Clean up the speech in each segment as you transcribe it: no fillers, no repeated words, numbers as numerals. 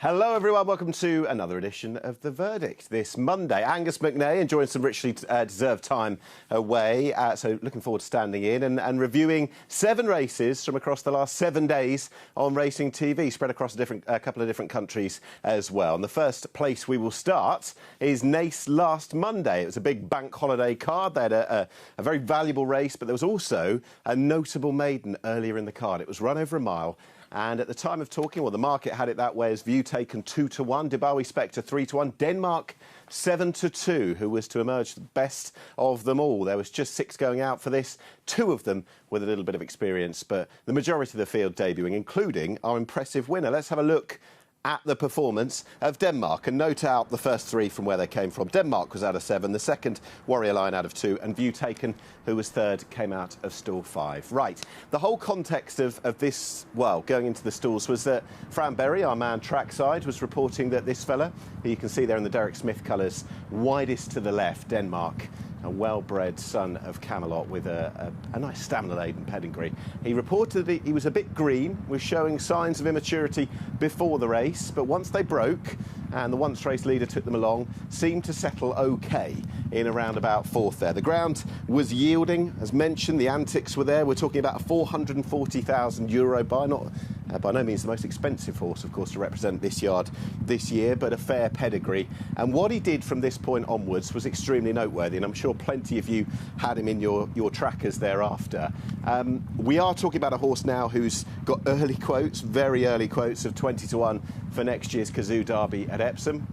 Hello everyone, welcome to another edition of The Verdict. This Monday, Angus McNay enjoying some richly deserved time away, so looking forward to standing in and reviewing 7 races from across the last 7 days on racing TV, spread across a couple of different countries as well. And the first place we will start is Naas last Monday. It was a big bank holiday card. They had a very valuable race, but there was also a notable maiden earlier in the card. It was run over a mile. And at the time of talking, well, the market had it that way as View Taken 2-1, Dubai Spectre 3-1, Denmark 7-2, who was to emerge the best of them all. There was just 6 going out for this, 2 of them with a little bit of experience, but the majority of the field debuting, including our impressive winner. Let's have a look at the performance of Denmark and note out the first 3 from where they came from. Denmark was out of 7, the second Warrior Line out of 2, and View Taken, who was third, came out of stall 5. Right, the whole context of this, well, going into the stalls was that Fran Berry, our man trackside, was reporting that this fella, who you can see there in the Derek Smith colours, widest to the left, Denmark, a well-bred son of Camelot with a nice stamina-laden pedigree. He reported that he was a bit green, was showing signs of immaturity before the race, but once they broke and the once race leader took them along, seemed to settle OK in around about 4th there. The ground was yielding, as mentioned, the antics were there. We're talking about a €440,000 buy, by no means the most expensive horse, of course, to represent this yard this year, but a fair pedigree. And what he did from this point onwards was extremely noteworthy, and I'm sure plenty of you had him in your trackers thereafter. We are talking about a horse now who's got early quotes, very early quotes of 20-1 for next year's Kazoo Derby at Epsom.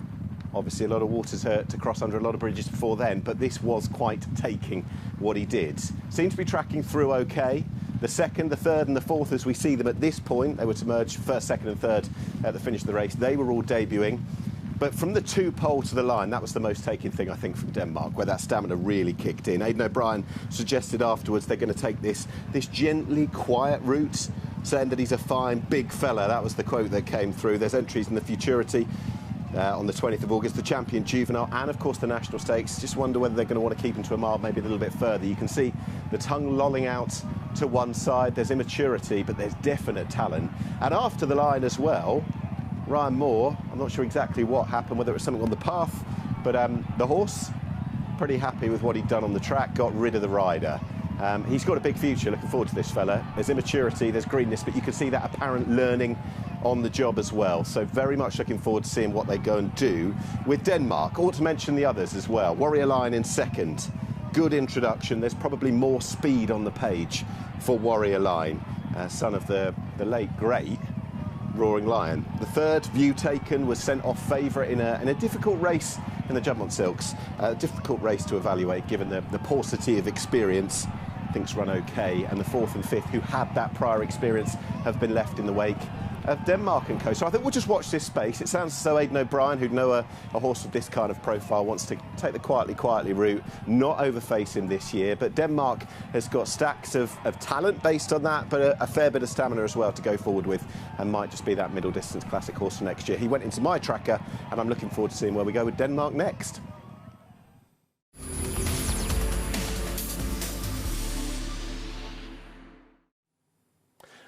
Obviously, a lot of waters to cross under a lot of bridges before then, but this was quite taking what he did. Seemed to be tracking through OK. The second, the third and the fourth, as we see them at this point, they were to merge first, second and third at the finish of the race. They were all debuting. But from the 2 pole to the line, that was the most taking thing, I think, from Denmark, where that stamina really kicked in. Aidan O'Brien suggested afterwards they're going to take this gently quiet route, saying that he's a fine, big fella. That was the quote that came through. There's entries in the Futurity on the 20th of August, the Champion Juvenile, and, of course, the National Stakes. Just wonder whether they're going to want to keep him to a mile, maybe a little bit further. You can see the tongue lolling out to one side. There's immaturity, but there's definite talent. And after the line as well, Ryan Moore, I'm not sure exactly what happened, whether it was something on the path, but the horse, pretty happy with what he'd done on the track, got rid of the rider. He's got a big future, looking forward to this fella. There's immaturity, there's greenness, but you can see that apparent learning on the job as well. So very much looking forward to seeing what they go and do with Denmark. Ought to mention the others as well. Warrior Line in second. Good introduction. There's probably more speed on the page for Warrior Line, son of the late, great Roaring Lion. The third, View Taken, was sent off favourite in a difficult race in the Jumpmont Silks. A difficult race to evaluate given the paucity of experience. Things run OK. And the 4th and 5th, who had that prior experience, have been left in the wake of Denmark and co. So I think we'll just watch this space. It sounds as though Aidan O'Brien, who'd know a horse of this kind of profile, wants to take the quietly route, not overface him this year. But Denmark has got stacks of talent based on that, but a fair bit of stamina as well to go forward with, and might just be that middle distance classic horse for next year. He went into my tracker, and I'm looking forward to seeing where we go with Denmark next.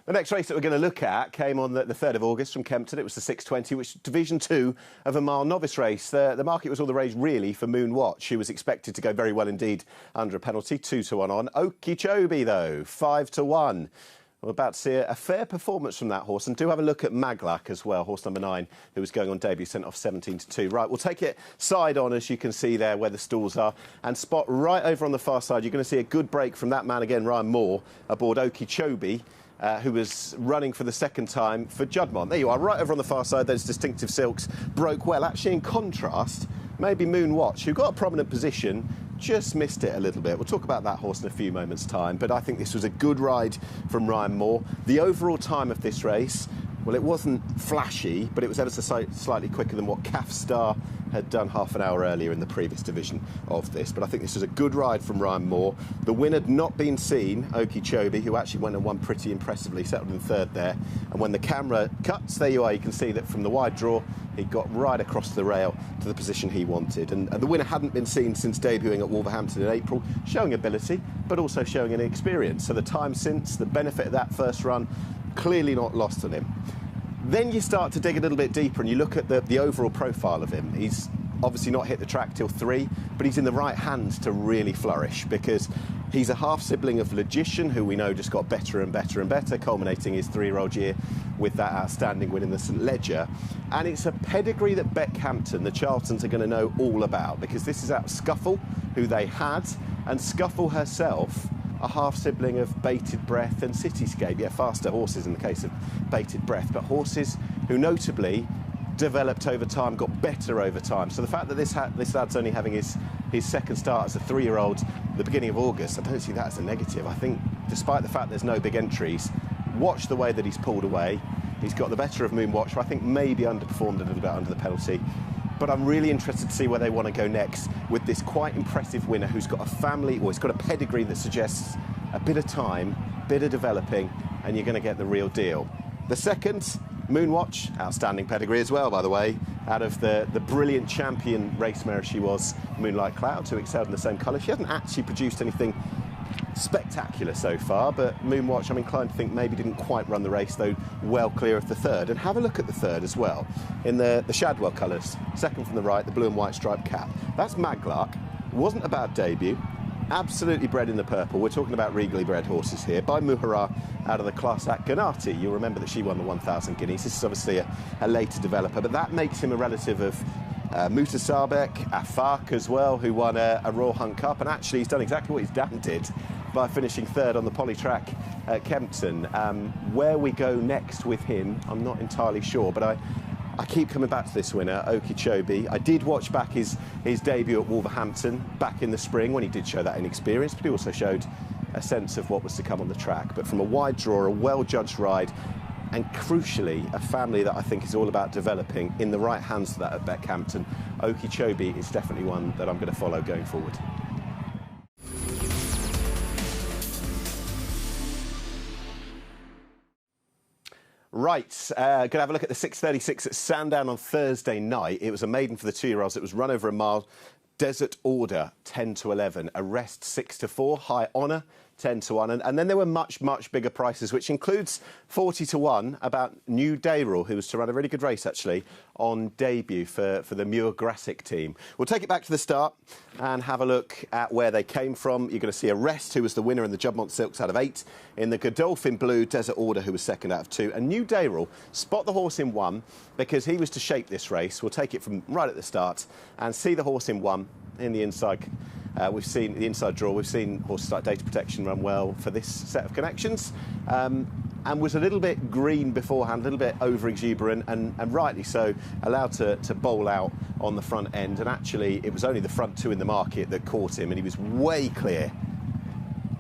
The next race that we're going to look at came on the 3rd of August from Kempton. It was the 6:20, which is Division 2 of a mile novice race. The market was all the rage, really, for Moon Watch, who was expected to go very well indeed under a penalty, 2-1 on. Okeechobee, though, 5-1. We're about to see a fair performance from that horse. And do have a look at Maglak as well, horse number 9, who was going on debut, sent off 17-2. Right, we'll take it side on, as you can see there, where the stalls are. And spot right over on the far side, you're going to see a good break from that man again, Ryan Moore, aboard Okeechobee. Who was running for the second time for Juddmonte. There you are, right over on the far side, those distinctive silks broke well. Actually, in contrast, maybe Moon Watch, who got a prominent position, just missed it a little bit. We'll talk about that horse in a few moments' time, but I think this was a good ride from Ryan Moore. The overall time of this race, well, it wasn't flashy, but it was ever so slightly quicker than what Calf Star had done half an hour earlier in the previous division of this. But I think this was a good ride from Ryan Moore. The win had not been seen, Okeechobee, who actually went and won pretty impressively, settled in third there. And when the camera cuts, there you are, you can see that from the wide draw, he got right across the rail to the position he wanted. And the winner hadn't been seen since debuting at Wolverhampton in April, showing ability, but also showing an experience. So the time since, the benefit of that first run, clearly not lost on him. Then you start to dig a little bit deeper and you look at the overall profile of him. He's obviously not hit the track till 3, but he's in the right hands to really flourish, because he's a half-sibling of Logician, who we know just got better and better and better, culminating his 3-year-old year with that outstanding win in the St Leger. And it's a pedigree that Beckhampton, the Charltons, are going to know all about, because this is out of Scuffle, who they had, and Scuffle herself, a half-sibling of Bated Breath and Cityscape. Yeah, faster horses in the case of Bated Breath, but horses who notably developed over time, got better over time. So the fact that this lad's only having his second start as a 3-year-old at the beginning of August, I don't see that as a negative. I think, despite the fact there's no big entries, watch the way that he's pulled away. He's got the better of Moonwatch, who I think maybe underperformed a little bit under the penalty. But I'm really interested to see where they want to go next with this quite impressive winner who's got a family, or he's got a pedigree that suggests a bit of time, bit of developing, and you're going to get the real deal. The second, Moonwatch, outstanding pedigree as well, by the way, out of the brilliant champion race mare she was, Moonlight Cloud, who excelled in the same colour. She hasn't actually produced anything spectacular so far, but Moonwatch, I'm inclined to think, maybe didn't quite run the race, though well clear of the third. And have a look at the third as well, in the Shadwell colours, second from the right, the blue and white striped cap. That's Maglark. Wasn't a bad debut. Absolutely bred in the purple. We're talking about regally bred horses here, by Muhara out of the class at Ganati. You'll remember that she won the 1,000 guineas. This is obviously a later developer, but that makes him a relative of Mutasabek, Afak as well, who won a Royal Hunt Cup, and actually he's done exactly what his dad did by finishing third on the poly track at Kempton. Where we go next with him, I'm not entirely sure, but I keep coming back to this winner, Okeechobee. I did watch back his debut at Wolverhampton back in the spring, when he did show that inexperience, but he also showed a sense of what was to come on the track. But from a wide draw, a well-judged ride, and crucially, a family that I think is all about developing in the right hands of that at Beckhampton, Okeechobee is definitely one that I'm going to follow going forward. Right, going to have a look at the 6:36 at Sandown on Thursday night. It was a maiden for the 2-year-olds. It was run over a mile. Desert Order 10-11, Arrest 6-4, High Honour 10-1, and then there were much bigger prices, which includes 40-1 about New Dayrell, who was to run a really good race actually on debut for the Muir Grassic team. We'll take it back to the start and have a look at where they came from. You're going to see Arrest, who was the winner in the Juddmonte Silks out of 8, in the Godolphin Blue, Desert Order, who was second out of 2, and New Dayrell, spot the horse in 1 because he was to shape this race. We'll take it from right at the start and see the horse in 1 in the inside. We've seen the inside draw. We've seen horses like Data Protection run well for this set of connections, and was a little bit green beforehand, a little bit over-exuberant, and rightly so, allowed to bowl out on the front end. And actually, it was only the front 2 in the market that caught him, and he was way clear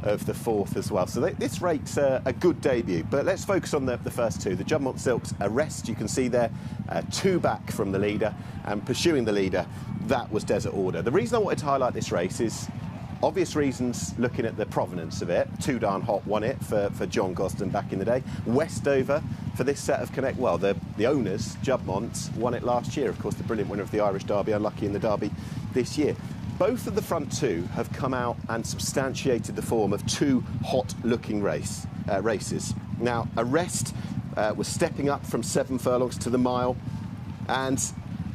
of the 4th as well. So this rate's a good debut. But let's focus on the first 2. The Juddmonte Silks Arrest, you can see there, 2 back from the leader, and pursuing the leader, that was Desert Order. The reason I wanted to highlight this race is obvious reasons, looking at the provenance of it. Too Darn Hot won it for John Gosden back in the day. Westover for this set of Connect, well, the owners, Juddmonte, won it last year. Of course, the brilliant winner of the Irish Derby, unlucky in the Derby this year. Both of the front 2 have come out and substantiated the form of 2 hot-looking races. Now, Arrest was stepping up from 7 furlongs to the mile and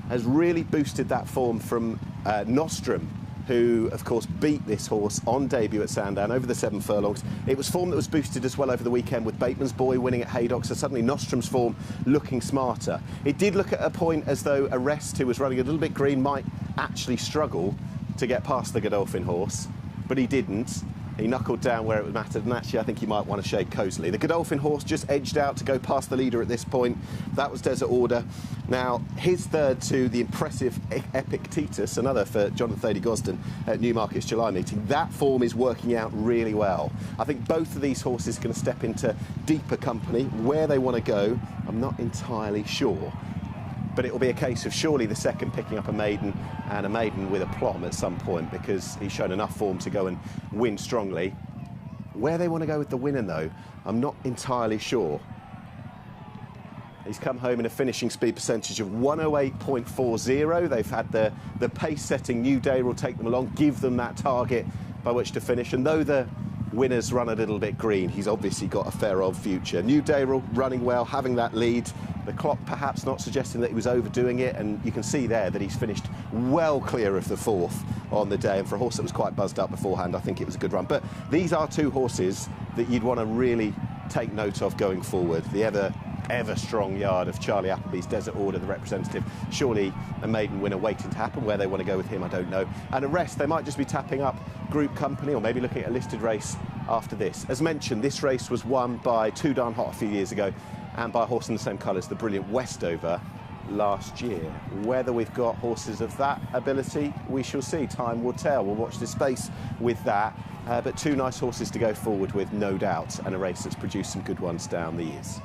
has really boosted that form from Nostrum, who, of course, beat this horse on debut at Sandown over the 7 furlongs. It was form that was boosted as well over the weekend with Bateman's Boy winning at Haydock, so suddenly Nostrum's form looking smarter. It did look at a point as though Arrest, who was running a little bit green, might actually struggle to get past the Godolphin horse, but he didn't. He knuckled down where it mattered, and actually I think he might want to shake cosily. The Godolphin horse just edged out to go past the leader at this point. That was Desert Order. Now, his third to the impressive Epictetus, another for Jonathan Thady Gosden at Newmarket's July meeting. That form is working out really well. I think both of these horses are going to step into deeper company. Where they want to go, I'm not entirely sure. But it will be a case of surely the second picking up a maiden, and a maiden with a plum at some point, because he's shown enough form to go and win strongly. Where they want to go with the winner, though, I'm not entirely sure. He's come home in a finishing speed percentage of 108.40. They've had the pace-setting New Dayrell take them along, give them that target by which to finish. And though the winners run a little bit green, he's obviously got a fair old future. New Dayrell running well, having that lead. The clock perhaps not suggesting that he was overdoing it, and you can see there that he's finished well clear of the fourth on the day, and for a horse that was quite buzzed up beforehand, I think it was a good run. But these are two horses that you'd want to really take note of going forward. The ever strong yard of Charlie Appleby's Desert Order, the representative. Surely a maiden winner waiting to happen. Where they want to go with him, I don't know. And the rest, they might just be tapping up Group Company or maybe looking at a listed race after this. As mentioned, this race was won by Too Darn Hot a few years ago and by a horse in the same colours, the brilliant Westover, last year. Whether we've got horses of that ability, we shall see. Time will tell. We'll watch this space with that. But two nice horses to go forward with, no doubt, and a race that's produced some good ones down the years.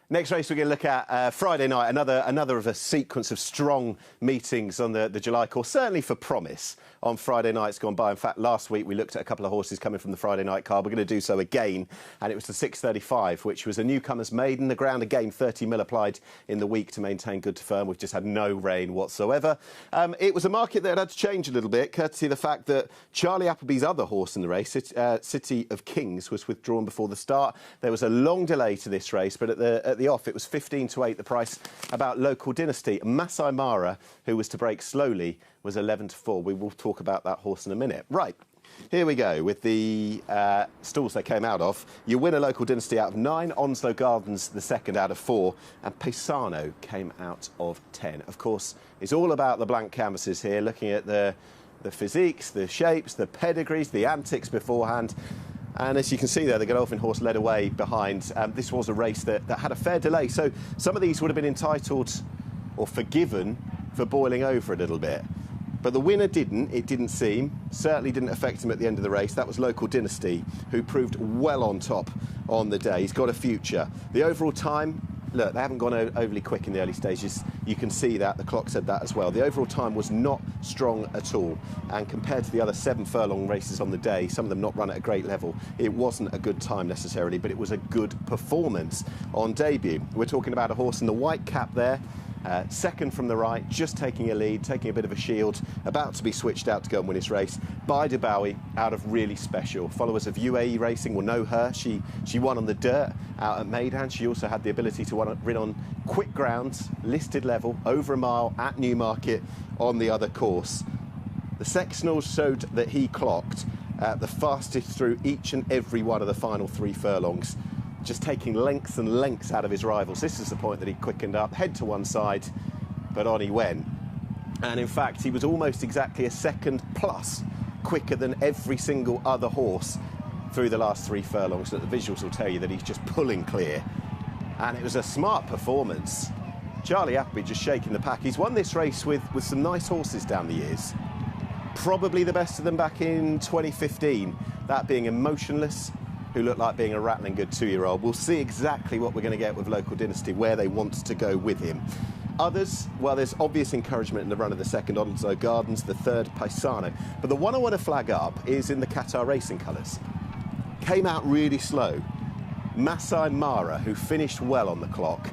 Next race we're going to look at Friday night, another of a sequence of strong meetings on the July course, certainly for promise on Friday nights gone by. In fact, last week we looked at a couple of horses coming from the Friday night card. We're going to do so again, and it was the 6:35, which was a newcomer's maiden. The ground again, 30 mil applied in the week to maintain good to firm. We've just had no rain whatsoever. It was a market that had to change a little bit, courtesy of the fact that Charlie Appleby's other horse in the race, City of Kings, was withdrawn before the start. There was a long delay to this race, but at the off, it was 15-8, the price about Local Dynasty. Masai Mara, who was to break slowly, was 11-4. We will talk about that horse in a minute. Right, here we go with the stalls they came out of. You win a Local Dynasty out of 9, Onslow Gardens the second out of 4, and Paisano came out of 10. Of course, it's all about the blank canvases here, looking at the physiques, the shapes, the pedigrees, the antics beforehand. And as you can see there, the Godolphin horse led away behind. This was a race that had a fair delay, so some of these would have been entitled or forgiven for boiling over a little bit. But the winner didn't, it didn't seem. Certainly didn't affect him at the end of the race. That was Local Dynasty, who proved well on top on the day. He's got a future. The overall time, look, they haven't gone overly quick in the early stages. You can see that. The clock said that as well. The overall time was not strong at all. And compared to the other 7 furlong races on the day, some of them not run at a great level, it wasn't a good time necessarily, but it was a good performance on debut. We're talking about a horse in the white cap there. Second from the right, just taking a lead, taking a bit of a shield, about to be switched out to go and win his race by Dubawi out of Really Special. Followers of UAE Racing will know her. She won on the dirt out at Maidan. She also had the ability to win on quick grounds, listed level, over a mile at Newmarket on the other course. The sectionals showed that he clocked the fastest through each and every one of the final 3 furlongs, just taking lengths and lengths out of his rivals. This is the point that he quickened up, head to one side, but on he went. And in fact, he was almost exactly a second plus quicker than every single other horse through the last 3 furlongs. So the visuals will tell you that he's just pulling clear. And it was a smart performance. Charlie Appleby just shaking the pack. He's won this race with some nice horses down the years. Probably the best of them back in 2015, that being Emotionless, who looked like being a rattling good 2-year-old. We'll see exactly what we're going to get with Local Dynasty, where they want to go with him. Others, well, there's obvious encouragement in the run of the second, Onslow Gardens, the third, Paisano. But the one I want to flag up is in the Qatar Racing colours. Came out really slow. Masai Mara, who finished well on the clock.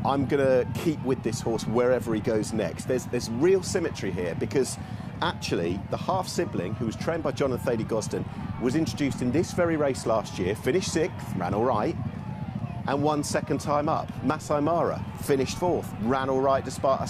I'm going to keep with this horse wherever he goes next. There's real symmetry here, because actually the half-sibling, who was trained by John and Thady Gosden, was introduced in this very race last year, finished 6th, ran all right, and won second time up. Masai Mara finished 4th, ran all right despite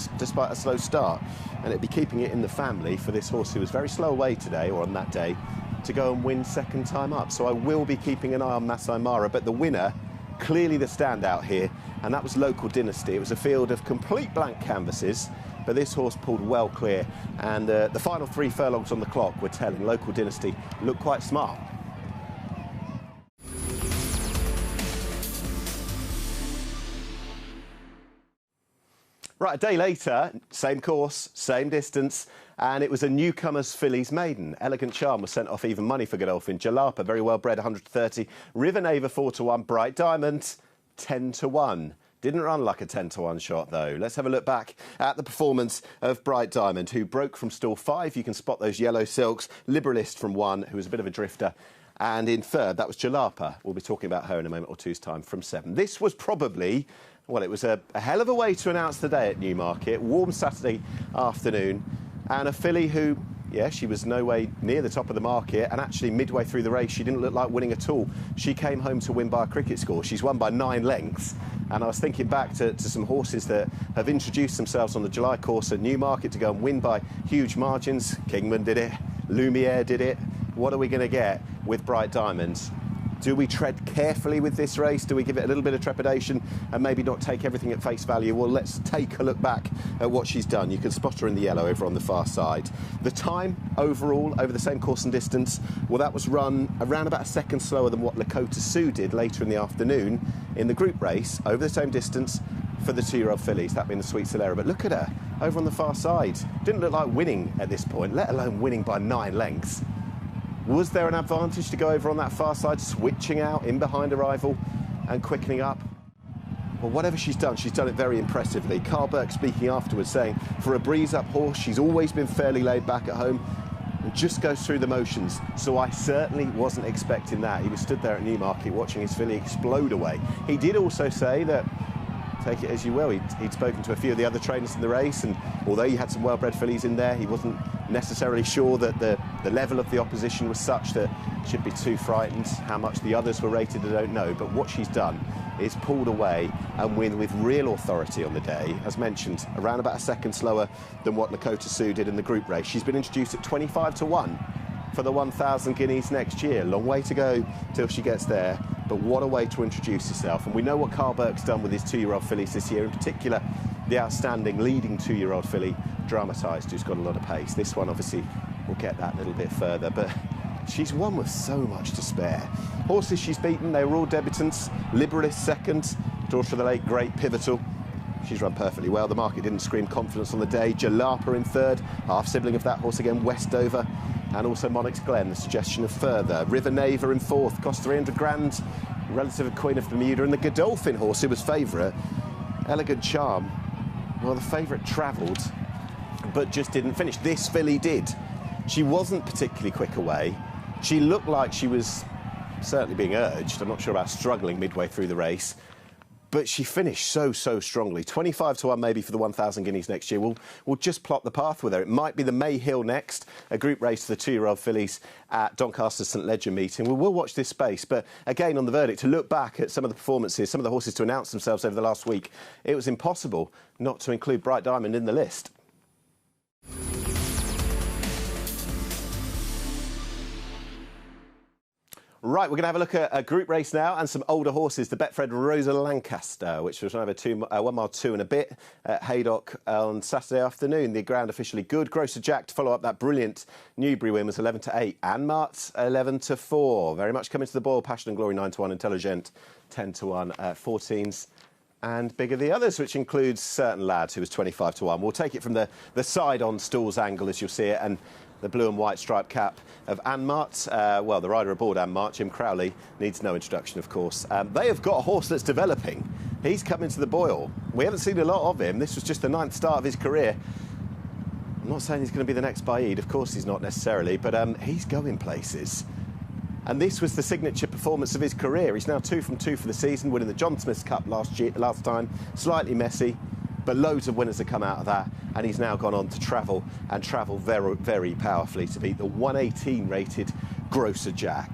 a slow start. And it'd be keeping it in the family for this horse, who was very slow away today, or on that day, to go and win second time up. So I will be keeping an eye on Masai Mara, but the winner, clearly the standout here, and that was Local Dynasty. It was a field of complete blank canvases, but this horse pulled well clear, and the final 3 furlongs on the clock were telling. Local Dynasty looked quite smart. Right, a day later, same course, same distance, and it was a newcomer's fillies maiden. Elegant Charm was sent off even money for Godolphin. Jalapa, very well bred, 130. River Neva, 4-1. Bright Diamond, 10-1. Didn't run like a 10-1 shot, though. Let's have a look back at the performance of Bright Diamond, who broke from stall 5. You can spot those yellow silks. Liberalist from 1, who was a bit of a drifter. And in 3rd, that was Jalapa. We'll be talking about her in a moment or two's time, from 7. This was probably, well, it was a hell of a way to announce the day at Newmarket. Warm Saturday afternoon. And a filly who Yeah, she was no way near the top of the market, and actually midway through the race she didn't look like winning at all. She came home to win by a cricket score. She's won by 9 lengths, and I was thinking back to some horses that have introduced themselves on the July course at Newmarket to go and win by huge margins. Kingman did it, Lumiere did it. What are we going to get with Bright Diamonds? Do we tread carefully with this race? Do we give it a little bit of trepidation and maybe not take everything at face value? Well, let's take a look back at what she's done. You can spot her in the yellow over on the far side. The time overall over the same course and distance, well, that was run around about a second slower than what Lakota Sioux did later in the afternoon in the group race over the same distance for the 2-year-old fillies, that being the Sweet Solera. But look at her over on the far side. Didn't look like winning at this point, let alone winning by 9 lengths. Was there an advantage to go over on that far side, switching out in behind a rival and quickening up? Well, whatever she's done it very impressively. Carl Burke speaking afterwards saying, for a breeze-up horse, she's always been fairly laid back at home and just goes through the motions. So I certainly wasn't expecting that. He was stood there at Newmarket watching his filly explode away. He did also say that, take it as you will, he'd spoken to a few of the other trainers in the race, and although you had some well-bred fillies in there, he wasn't necessarily sure that the level of the opposition was such that she'd be too frightened. How much the others were rated, I don't know, but what she's done is pulled away and win with real authority on the day. As mentioned, around about a second slower than what Lakota Sioux did in the group race. She's been introduced at 25 to 1 for the 1,000 guineas next year. Long way to go till she gets there, but what a way to introduce herself. And we know what Carl Burke's done with his 2-year-old fillies this year, in particular the outstanding leading 2-year-old filly, Dramatised, who's got a lot of pace. This one obviously will get that a little bit further, but she's won with so much to spare. Horses she's beaten, they were all debutants. Liberalist second, daughter of the late great Pivotal. She's run perfectly well. The market didn't scream confidence on the day. Jalapa in third, half sibling of that horse again, Westover, and also Monarch's Glen, the suggestion of further. River Neva in fourth, cost 300 grand, relative of Queen of Bermuda, and the Godolphin horse, who was favourite, Elegant Charm. Well, the favourite travelled, but just didn't finish. This filly did. She wasn't particularly quick away. She looked like she was certainly being urged. I'm not sure about struggling midway through the race, but she finished so strongly. 25 to 1 maybe for the 1,000 guineas next year. We'll just plot the path with her. It might be the May Hill next, a group race for the 2-year-old fillies at Doncaster St Leger meeting. We'll watch this space, but again on the verdict, to look back at some of the performances, some of the horses to announce themselves over the last week, it was impossible not to include Bright Diamond in the list. Right, we're going to have a look at a group race now and some older horses. The Betfred Rose of Lancaster, which was over 1 mile 2 and a bit at Haydock on Saturday afternoon. The ground officially good. Grocer Jack to follow up that brilliant Newbury win was 11 to 8. And Mart's 11 to 4. Very much coming to the boil. Passion and Glory 9 to 1. Intelligent 10 to 1. 14s and bigger the others, which includes Certain Lads, who was 25 to 1. We'll take it from the side on stalls angle as you'll see it, and the blue and white striped cap of Anmart. Well, the rider aboard Anmart, Jim Crowley, needs no introduction, of course. They have got a horse that's developing. He's coming to the boil. We haven't seen a lot of him. This was just the 9th start of his career. I'm not saying he's going to be the next Baid. Of course he's not necessarily, but he's going places. And this was the signature performance of his career. He's now 2 from 2 for the season, winning the John Smith's Cup last time. Slightly messy, but loads of winners have come out of that, and he's now gone on to travel very, very powerfully to beat the 118 rated Grocer Jack.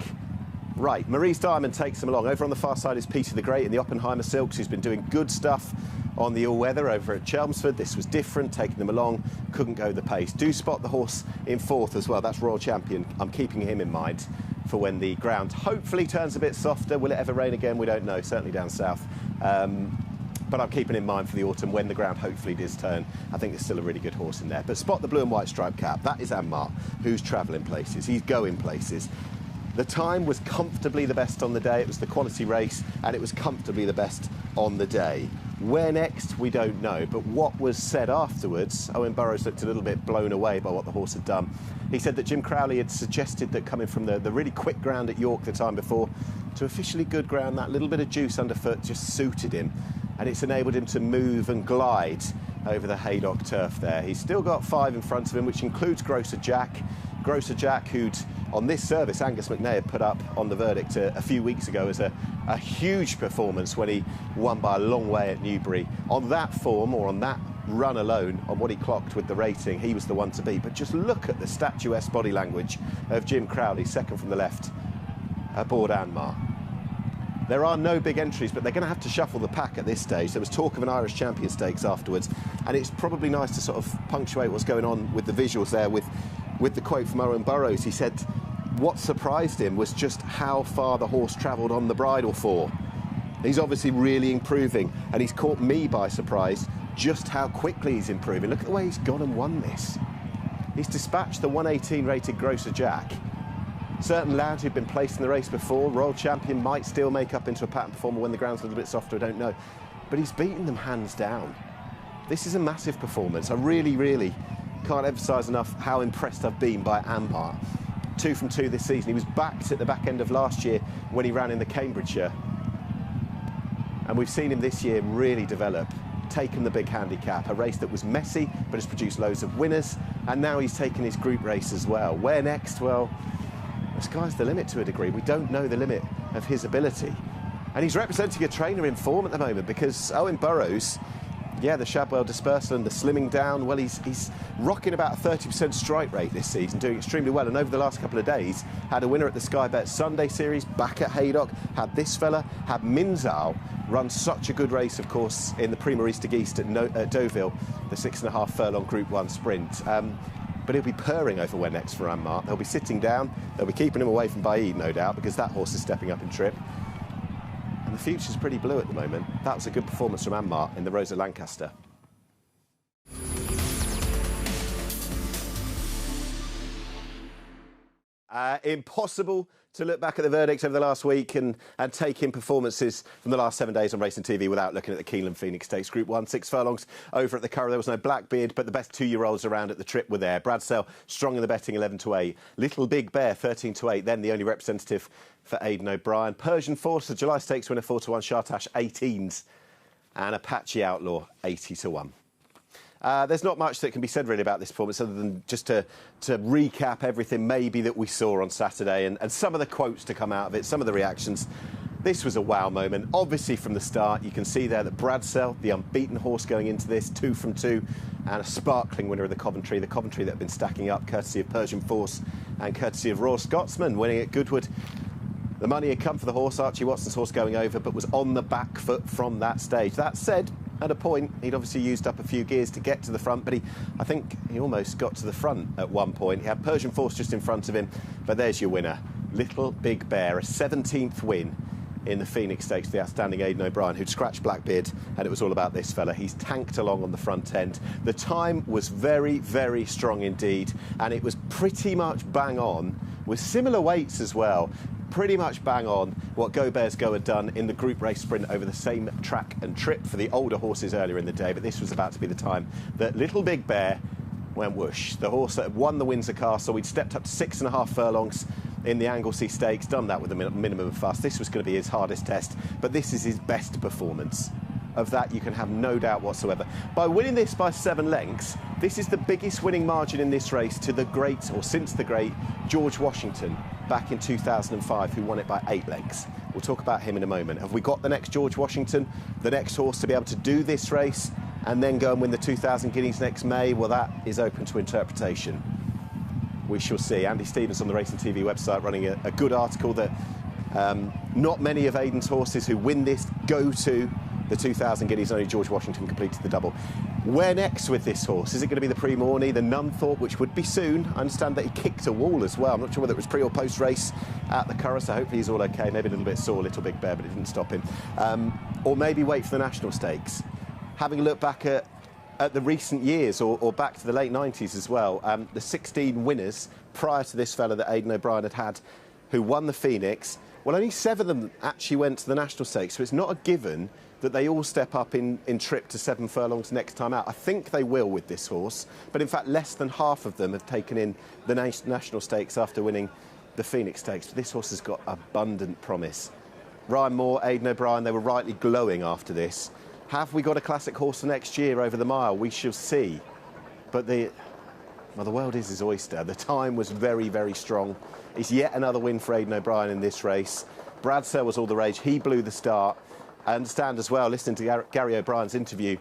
Right, Maurice Diamond takes him along. Over on the far side is Peter the Great in the Oppenheimer Silks, who's been doing good stuff on the all-weather over at Chelmsford. This was different, taking them along, couldn't go the pace. Do spot the horse in fourth as well. That's Royal Champion. I'm keeping him in mind for when the ground hopefully turns a bit softer. Will it ever rain again? We don't know, certainly down south. But I'm keeping in mind for the autumn when the ground hopefully does turn. I think there's still a really good horse in there. But spot the blue and white striped cap. That is Anmart, who's travelling places. He's going places. The time was comfortably the best on the day. It was the quality race, and it was comfortably the best on the day. Where next, we don't know. But what was said afterwards, Owen Burrows looked a little bit blown away by what the horse had done. He said that Jim Crowley had suggested that coming from the really quick ground at York the time before to officially good ground, that little bit of juice underfoot just suited him. And it's enabled him to move and glide over the Haydock turf there. He's still got 5 in front of him, which includes Grocer Jack. Grocer Jack, who'd, on this service, Angus McNay had put up on the verdict a few weeks ago as a huge performance when he won by a long way at Newbury. On that form, or on that run alone on what he clocked with the rating, he was the one to beat. But just look at the statuesque body language of Jim Crowley, second from the left aboard Anmar. There are no big entries, but they're going to have to shuffle the pack at this stage. There was talk of an Irish Champion Stakes afterwards, and it's probably nice to sort of punctuate what's going on with the visuals there with the quote from Owen Burrows. He said what surprised him was just how far the horse travelled on the bridle for. He's obviously really improving, and he's caught me by surprise just how quickly he's improving. Look at the way he's gone and won this. He's dispatched the 118 rated Grosser Jack. Certain lad who'd been placed in the race before, Royal Champion, might still make up into a pattern performer when the ground's a little bit softer, I don't know. But he's beaten them hands down. This is a massive performance. I really, really can't emphasise enough how impressed I've been by Anmar. 2 from 2 this season. He was backed at the back end of last year when he ran in the Cambridgeshire. And we've seen him this year really develop, taken the big handicap, a race that was messy but has produced loads of winners, and now he's taken his group race as well. Where next? Well, the sky's the limit to a degree. We don't know the limit of his ability. And he's representing a trainer in form at the moment, because Owen Burrows, yeah, the Shadwell dispersal and the slimming down, well, he's rocking about a 30% strike rate this season, doing extremely well. And over the last couple of days, had a winner at the Sky Bet Sunday Series, back at Haydock, had this fella, had Minzal run such a good race, of course, in the Prix Maurice de Geest at Deauville, the 6.5 furlong Group 1 sprint. But he'll be purring over where next for Anmar. They'll be sitting down, they'll be keeping him away from Baid, no doubt, because that horse is stepping up in trip. And the future's pretty blue at the moment. That was a good performance from Anmar in the Rose of Lancaster. Impossible to look back at the verdicts over the last week and take in performances from the last 7 days on Racing TV without looking at the Keeneland Phoenix Stakes Group 1, 6 furlongs over at the Curragh. There was no Blackbeard, but the best 2-year-olds around at the trip were there. Bradsell strong in the betting, 11-8. Little Big Bear, 13-8. Then the only representative for Aidan O'Brien. Persian Force, the July Stakes winner, 4-1. Shartash, 18s. And Apache Outlaw, 80-1. There's not much that can be said really about this performance other than just to recap everything maybe that we saw on Saturday and some of the quotes to come out of it, some of the reactions. This was a wow moment. Obviously from the start you can see there that Bradsell, the unbeaten horse going into this, 2 from 2, and a sparkling winner of the Coventry that have been stacking up courtesy of Persian Force and courtesy of Royal Scotsman winning at Goodwood. The money had come for the horse, Archie Watson's horse going over, but was on the back foot from that stage. That said, at a point, he'd obviously used up a few gears to get to the front, but I think he almost got to the front at one point. He had Persian Force just in front of him, but there's your winner. Little Big Bear, a 17th win in the Phoenix Stakes, the outstanding Aidan O'Brien, who'd scratched Blackbeard, and it was all about this fella. He's tanked along on the front end. The time was very, very strong indeed, and it was pretty much bang on, with similar weights as well. Pretty much bang on what Go Bears Go had done in the group race sprint over the same track and trip for the older horses earlier in the day, but this was about to be the time that Little Big Bear went whoosh. The horse that had won the Windsor Castle, we'd stepped up to 6.5 furlongs in the Anglesey Stakes, done that with a minimum of fuss. This was going to be his hardest test, but this is his best performance. Of that you can have no doubt whatsoever. By winning this by 7 lengths, this is the biggest winning margin in this race to the great, or since the great, George Washington back in 2005, who won it by 8 lengths. We'll talk about him in a moment. Have we got the next George Washington, the next horse to be able to do this race and then go and win the 2,000 guineas next May? Well, that is open to interpretation. We shall see. Andy Stevens on the Racing TV website running a good article that not many of Aidan's horses who win this go to the 2,000 guineas. Only George Washington completed the double. Where next with this horse? Is it going to be the Prix Morny, the Nunthorpe, which would be soon? I understand that he kicked a wall as well. I'm not sure whether it was pre or post race at the Curragh, so hopefully he's all okay. Maybe a little bit sore, Little Big Bear, but it didn't stop him. Or maybe wait for the National Stakes. Having a look back at the recent years, or back to the late 90s as well, the 16 winners prior to this fella that Aidan O'Brien had, who won the Phoenix, well, only 7 of them actually went to the National Stakes, so it's not a given that they all step up in trip to 7 furlongs next time out. I think they will with this horse, but in fact less than half of them have taken in the National Stakes after winning the Phoenix Stakes. But this horse has got abundant promise. Ryan Moore, Aidan O'Brien, they were rightly glowing after this. Have we got a classic horse for next year over the mile? We shall see. But the world is his oyster. The time was very, very strong. It's yet another win for Aidan O'Brien in this race. Bradsell was all the rage. He blew the start. I understand as well, listening to Gary O'Brien's interview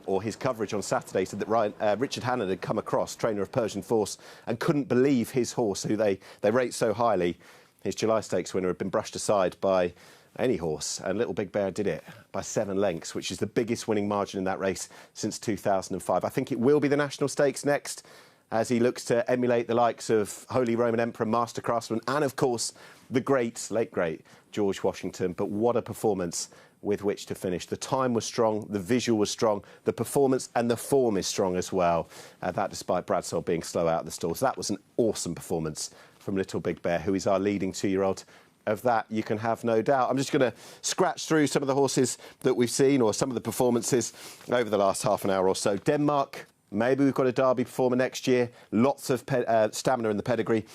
or his coverage on Saturday, said that Richard Hannon had come across, trainer of Persian Force, and couldn't believe his horse, who they rate so highly, his July Stakes winner, had been brushed aside by any horse, and Little Big Bear did it by 7 lengths, which is the biggest winning margin in that race since 2005. I think it will be the National Stakes next, as he looks to emulate the likes of Holy Roman Emperor, Master Craftsman, and of course the late great George Washington. But what a performance with which to finish. The time was strong, the visual was strong, the performance and the form is strong as well. That despite Bradshaw being slow out of the stalls. That was an awesome performance from Little Big Bear, who is our leading 2-year-old. Of that, you can have no doubt. I'm just going to scratch through some of the horses that we've seen, or some of the performances over the last half an hour or so. Denmark, maybe we've got a Derby performer next year. Lots of stamina in the pedigree,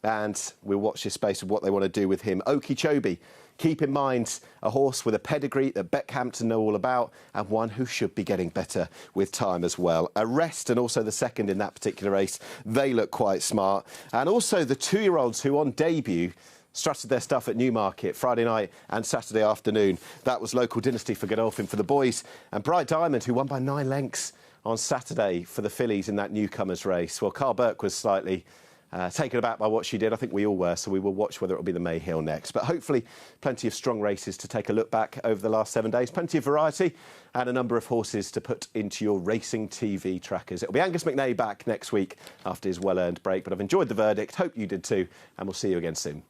and we'll watch this space of what they want to do with him. Okeechobee, keep in mind, a horse with a pedigree that Beckhampton know all about, and one who should be getting better with time as well. Arrest, and also the second in that particular race, they look quite smart. And also the 2-year-olds who on debut strutted their stuff at Newmarket Friday night and Saturday afternoon. That was Local Dynasty for Godolphin for the boys, and Bright Diamond, who won by 9 lengths on Saturday for the fillies in that newcomers race. Well, Carl Burke was slightly taken aback by what she did. I think we all were, so we will watch whether it will be the Mayhill next. But hopefully plenty of strong races to take a look back over the last 7 days. Plenty of variety and a number of horses to put into your racing TV trackers. It'll be Angus McNay back next week after his well-earned break. But I've enjoyed the verdict. Hope you did too. And we'll see you again soon.